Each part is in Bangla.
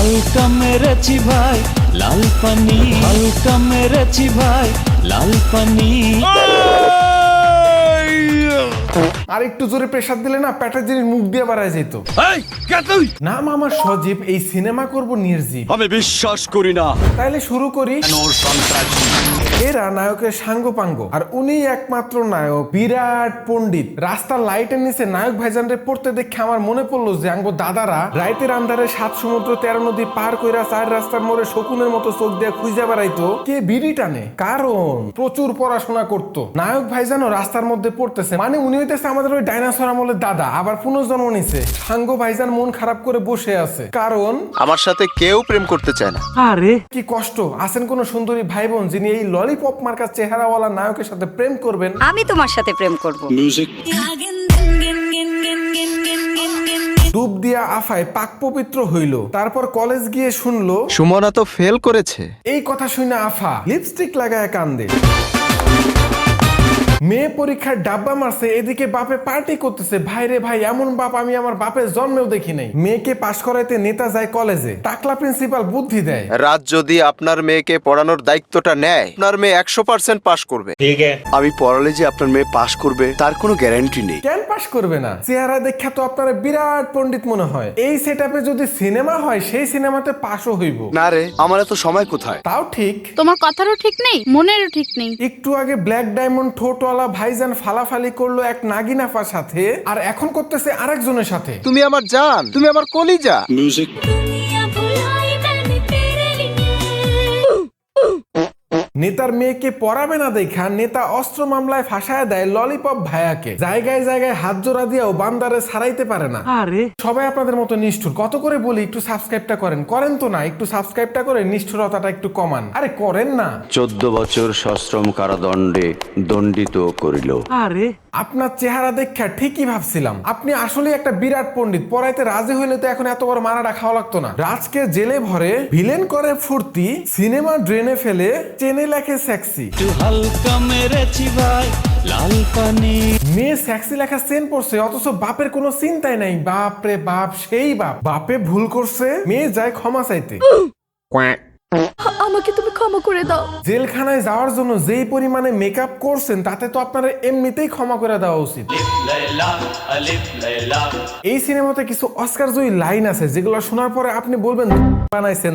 হালকা মেরেছি ভাই লাল পানি, হালকা মেরেছি ভাই লাল পানি। আর একটু জোরে প্রেসার দিলে না পেটের জিনিস মুখ দিয়ে বাড়ায় যেত। নাম আমার সজীব, এই সিনেমা করব নির্জীব। আমি বিশ্বাস করি না। তাইলে শুরু করি। এরা নায়কের সাঙ্গপাঙ্গ, আর উনি একমাত্র নায়ক, বিরাট পণ্ডিত। রাস্তার লাইটের নিচে নায়ক ভাইজানরে পড়তে দেখে আমার মনে পড়লো যে আঙ্গ দাদারা রাইতের আন্ধারে 7 সমুদ্র 13 নদী পার কইরা 4 রাস্তার মোড়ে শকুনের মতো চোখ দিয়ে খুঁজে বেড়াইতো কে বিড়ি টানে, কারণ প্রচুর পড়াশোনা করতো। নায়ক ভাইজানও রাস্তার মধ্যে পড়তেছে, মানে উনি হইতেছে আমাদের ওই ডাইনোসর আমলের দাদা, আবার পুনর্জন্ম নিছে। সাঙ্গ ভাইজান মন খারাপ করে বসে আছে, কারণ আমার সাথে কেউ প্রেম করতে চায় না। আরে কি কষ্ট। আছেন কোন সুন্দরী ভাই বোন যিনি এই ললিপপ মার্কা চেহারাওয়ালা নায়কের সাথে প্রেম করবেন? আমি তোমার সাথে প্রেম করব। ডুব দিয়া আফায় পাক পবিত্র হইল, তারপর কলেজ গিয়ে শুনলো সুমনা তো ফেল করেছে। এই কথা শুনে আফা লিপস্টিক লাগায় কান্দে। মেয়ে পরীক্ষার ডাব্বা মারছে, এদিকে বাপে পার্টি করতেছে। ভাই রে ভাই, এমন বাপ আমি আমার বাপের জন্মেও দেখি নাই। মেয়েকে পাশ করাইতে নেতা যায় কলেজে, টাকলা প্রিন্সিপাল বুদ্ধি দেয়, রাত যদি আপনার মেয়েকে পড়ানোর দায়িত্বটা নেয়, আপনার মেয়ে 100% পাশ করবে। আমি পড়ালে যে আপনার মেয়ে পাশ করবে তার কোনো গ্যারান্টি নেই। কেন পাশ করবে না? চেহারা দেখা তো আপনারা বিরাট পণ্ডিত মনে হয়। এই সেটআপে যদি সিনেমা হয় সেই সিনেমাতে পাশও হইব না রে, আমার এত সময় কোথায়? তাও ঠিক। তোমার কথারও ঠিক নেই, মনেরও ঠিক নেই। একটু আগে ব্ল্যাক ডায়মন্ড ঠোঁটওয়ালা ভাইজান ফালাফালি করলো এক নাগিনাফার সাথে, আর এখন করতেছে আরেকজনের সাথে। তুমি আমার জান, তুমি আমার কলিজা। নেতার মেয়েকে পড়াবে না দেখা নেতা অস্ত্র মামলায় ফাঁসায় দেয় ললিপপ ভাইয়াকে। জায়গায় জায়গায় হাত জোড়া দিয়েও বান্দারে ছাড়াইতে পারে না। আরে সবাই আপনাদের মতো নিষ্ঠুর। কত করে বলি একটু সাবস্ক্রাইবটা করেন তো না। একটু সাবস্ক্রাইবটা করে নিষ্ঠুরতাটা একটু কমান। আরে করেন না। 14 বছর সশ্রম কারাদণ্ডে দণ্ডিত করিল। আরে আপনার চেহারা দেখা ঠিকই ভাবছিলাম আপনি আসলে একটা বিরাট পণ্ডিত। পড়াইতে রাজি হইলে তো এখন এত বড় মারাটা খাওয়া লাগতো না। রাজকে জেলে ভরে, ভিলেন করে ফুর্তি, সিনেমা ড্রেনে ফেলে, চেনে লেখে সেক্সি। একটু হালকা মেরেছি ভাই লাল পানি। মেয়ে সেক্সি লেখা সেন পড়ছে, অথচ বাপের কোনো চিন্তাই নাই। বাপ রে বাপ, সেই বাপ। বাপে ভুল করছে, মেয়ে যায় ক্ষমা চাইতে। আমাকে তুমি ক্ষমা করে দাও। জেলখানায় যাওয়ার জন্য যেই পরিমাণে মেকআপ করছেন তাতে তো আপনারা এমনিতেই ক্ষমা করে দেওয়া উচিত। এই সিনেমাতে কিছু অস্কার জয়ী লাইন আছে যেগুলো শোনার পরে আপনি বলবেন বানাইছেন,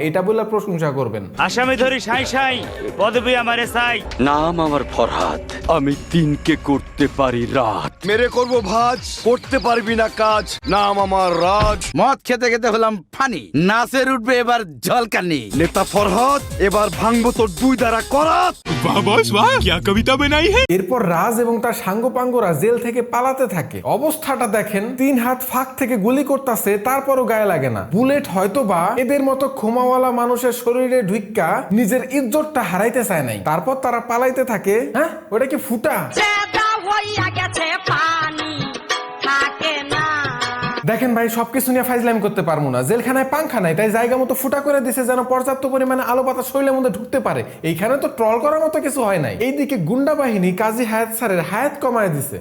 এটা বলে প্রশংসা করবেন। আসামি ধরি সাই সাই পদবি আমারে চাই। নাম আমার ফরহাদ, আমি দিনকে করতে পারি রাত। মেরে করব ভাজ, করতে পারবি না কাজ। নাম আমার রাজ। মদ খেতে খেতে হলাম ফানি, নাচের উঠবে এবার ঝলকানি। নেতা ফরহাদ, এবার ভাঙবো তোর 2 দ্বারা করাত। এরপর রাজ এবং তার সাঙ্গপাঙ্গরা জেল থেকে পালাতে থাকে। অবস্থাটা দেখেন, 3 হাত ফাঁক থেকে গুলি করতেছে, তারপরও গায়ে লাগে না। বুলেট হয়তো বা এদের মতো ক্ষমাওয়ালা মানুষের শরীরে ঢুইক্কা নিজের ইজ্জতটা হারাইতে চায় নাই। তারপর তারা পালাইতে থাকে। হ্যাঁ, ওটা কি ফুটা? দেখেন ভাই, সবকিছু নিয়ে ফাইজলামি করতে পারবো না। জেলখানায় পাংখা নাই, তাই জায়গা মতো ফুটা করে দিছে যেন পর্যাপ্ত পরিমাণে আলো বাতাস শরীরের মধ্যে ঢুকতে পারে। এইখানে তো ট্রল করার মতো কিছু হয় নাই। এইদিকে গুন্ডা বাহিনী কাজী হায়াত স্যারের হায়াত কমায় দিছে।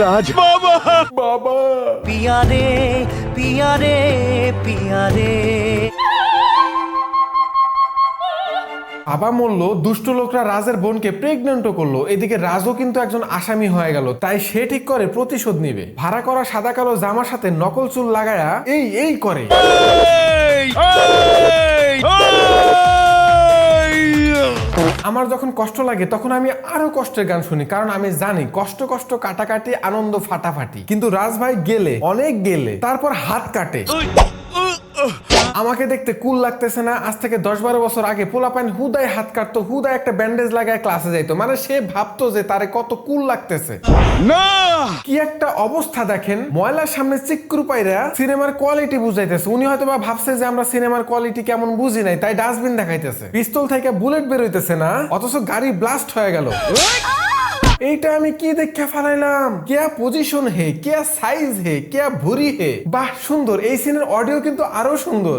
রাজ বাবা, বাবা পিয়ারে পিয়ারে পিয়ারে। বাবা মরলো, দুষ্ট লোকরা রাজের বোনকে প্রেগনেন্টও করলো। এদিকে রাজও কিন্তু একজন আসামি হয়ে গেল, তাই সে ঠিক করে প্রতিশোধ নিবে। ভাড়া করা সাদা কালো জামার সাথে নকল চুল লাগায়া এই করে। আমার যখন কষ্ট লাগে তখন আমি আরো কষ্টের গান শুনি, কারণ আমি জানি কষ্ট কষ্ট কাটাকাটি, আনন্দ ফাটাফাটি। কিন্তু রাজ ভাই গেলে, অনেক গেলে, তারপর হাত কাটে। আমাকে দেখতে কুল লাগতেছে না? আজ থেকে 10-12 বছর আগে পোলাপাইন হুদায় হাত কাটতো, হুদায় একটা ব্যান্ডেজ লাগায় ক্লাসে যাইতো, মানে সে ভাবতো যে তারে কত কুল লাগতেছে। না, কি একটা অবস্থা দেখেন। ময়লার সামনে চিক্কুর পাইরা সিনেমার কোয়ালিটি বুঝাইতেছে। উনি হয়তো বা ভাবছে যে আমরা সিনেমার কোয়ালিটি কেমন বুঝি নাই, তাই ডাস্টবিন দেখাইতেছে। পিস্তল থেকে বুলেট বের হইতেছে না, অথচ গাড়ি ব্লাস্ট হয়ে গেল। এইটা আমি কি দেখে ফেলাইলাম? কেয়া পজিশন হে, কেয়া সাইজ হে, কেয়া ভুরি হে। বাহ, সুন্দর। এই সিনের অডিও কিন্তু আরো সুন্দর।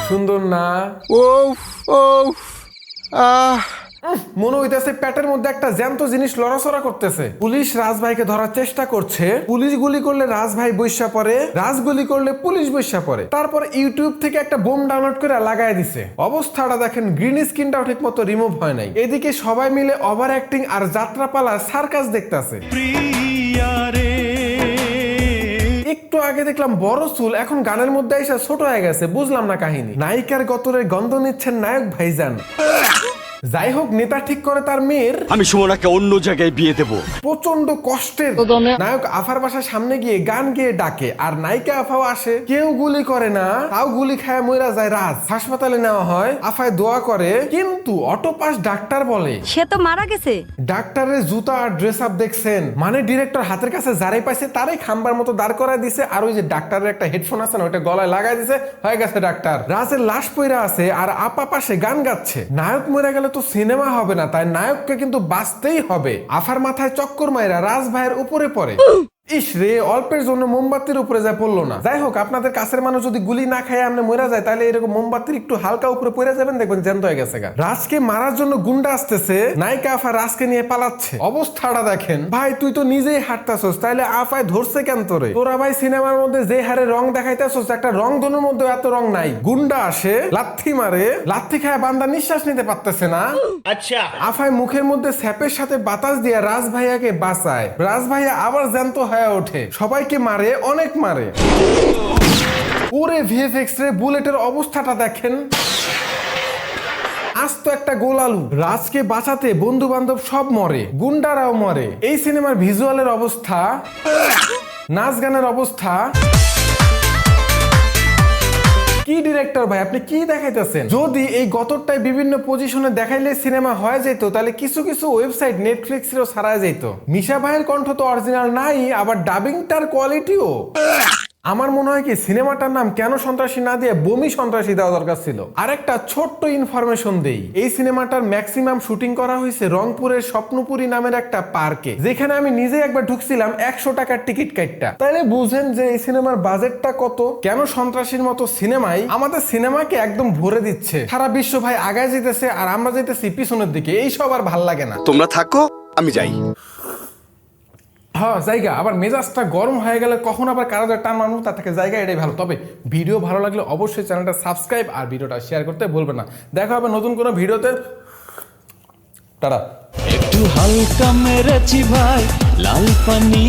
সুন্দর না? ওফ ওফ, মনে হইতেছে পেটের মধ্যে একটা জ্যান্ত জিনিস লড়াচড়া করতেছে। পুলিশ রাজ ভাইকে ধরার চেষ্টা করছে। পুলিশ গুলি করলে রাজ ভাই বৈশা পড়ে, রাজ গুলি করলে পুলিশ বৈশা পড়ে। তারপর ইউটিউব থেকে একটা বোম ডাউনলোড করে লাগাই দিছে। অবস্থাটা দেখেন, গ্রিন স্ক্রিনটাও ঠিক মতো রিমুভ হয় নাই। এদিকে সবাই মিলে ওভার অ্যাক্টিং আর যাত্রাপালার সার্কাস দেখতাছে। একটু আগে দেখলাম বড় চুল, এখন গানের মধ্যে এসে ছোট হয়ে গেছে। বুঝলাম না কাহিনী। নায়িকার গতরের গন্ধ নিচ্ছেন নায়ক ভাইজান। যাই হোক, নেতা ঠিক করে তার মেয়ের আমি সুমনাকে অন্য জায়গায় বিয়ে দেব। প্রচন্ড কষ্টের নায়ক আফার বাসার সামনে গিয়ে গান গেয়ে ডাকে, আর নায়িকা আফাও আসে। কেউ গুলি করে না, তাও গুলি খায় মইরা যায় রাজ। হাসপাতালে নেওয়া হয়, আফায় দোয়া করে, কিন্তু অটোপাস ডাক্তার বলে সে তো মারা গেছে। ডাক্তারের জুতা আর ড্রেস আপ দেখছেন, মানে ডিরেক্টর হাতের কাছে যারাই পাইছে তারাই খাম্বার মতো দাঁড় করায় দিছে। আর ওই যে ডাক্তারের একটা হেডফোন আছে না, ওইটা গলায় লাগাই দিছে, হয়ে গেছে ডাক্তার। রাজের লাশ পইরা আছে আর আপা পাশে গান গাচ্ছে। নায়ক মরে গেলে তো সিনেমা হবে না, তাই নায়ককে কিন্তু বাঁচতেই হবে। আফার মাথায় চক্কর মাইরা রাজ ভাইয়ের উপরে পড়ে। ইস রে, অল্পের জন্য মোমবাতির উপরে যায় পড়লো না। যাই হোক, আপনাদের কাছের মানুষ যদি গুলি না খায় আপনি মরে যায়, তাহলে এরকম মোমবাতির একটু হালকা উপরে পড়ে যাবেন, দেখবেন জ্যান্ত হয়ে গেছে। রাজকে মারার জন্য গুন্ডা আসতেছে, নায়িকা আফা রাজকে নিয়ে পালাচ্ছে। অবস্থাটা দেখেন ভাই, তুই তো নিজেই হাঁটতাছস, তাইলে আফায় ধরছে কেন তোরে? তোরা ভাই সিনেমার মধ্যে যে হারে রং দেখাইতেছস, একটা রং ধনুর মধ্যে এত রং নাই। গুন্ডা আসে, লাথি মারে, লাথি খায় বান্দা নিঃশ্বাস নিতে পারতেছে না। আচ্ছা, আফায় মুখের মধ্যে স্যাপের সাথে বাতাস দিয়ে রাজ ভাইয়াকে বাঁচায়। রাজ ভাইয়া আবার জ্যান্ত হয়ে ওঠে, সবাইকে মারে, অনেক মারে। ওরে ভিএফএক্স রে, বুলেটের অবস্থাটা দেখেন, আস্ত একটা গোল আলু। রাজকে বাঁচাতে বন্ধু বান্ধব সব মরে, গুন্ডারাও মরে। এই সিনেমার ভিজুয়ালের অবস্থা, নাচ গানের অবস্থা। কি ডিরেক্টর ভাই, আপনি কি দেখাইতেছেন? যদি এই গতরটাই বিভিন্ন পজিশনে দেখাইলে সিনেমা হয়ে যেত, তাহলে কিছু কিছু ওয়েবসাইট নেটফ্লিক্সেরও ছাড়াই যেত। মিশা ভাইয়ের কণ্ঠ তো অরিজিনাল নাই, আবার ডাবিংটার কোয়ালিটিও। আমার মনে হয় কি, সিনেমাটার নাম কেন সন্ত্রাসী না দিয়ে বমি সন্ত্রাসী দেওয়া দরকার ছিল। আরেকটা ছোট্ট ইনফরমেশন দেই, এই সিনেমাটার ম্যাক্সিমাম শুটিং করা হয়েছে রংপুরের স্বপ্নপুরী নামের একটা পার্কে, যেখানে আমি নিজে একবার ঢুকছিলাম 100 টাকার টিকিট কাটটা। তাইলে বুঝেন যে এই সিনেমার বাজেটটা কত। কেন সন্ত্রাসীর মতো সিনেমাই আমাদের সিনেমাকে একদম ভরে দিচ্ছে। সারা বিশ্ব ভাই আগায় যেতেছে আর আমরা যেতেছি পিছনের দিকে। এই সব আর ভাল লাগে না। তোমরা থাকো, আমি যাই। হ্যাঁ, জায়গা আবার মেজাজটা গরম হয়ে গেলে কখন আবার কারো টান মারবো, তার থেকে জায়গা এটাই ভালো। তবে ভিডিও ভালো লাগলে অবশ্যই চ্যানেলটা সাবস্ক্রাইব আর ভিডিওটা শেয়ার করতে ভুলবেন না। দেখা হবে নতুন কোনো ভিডিওতে। টাটা। একটু হালকা মেরেছি ভাই লাল পানি।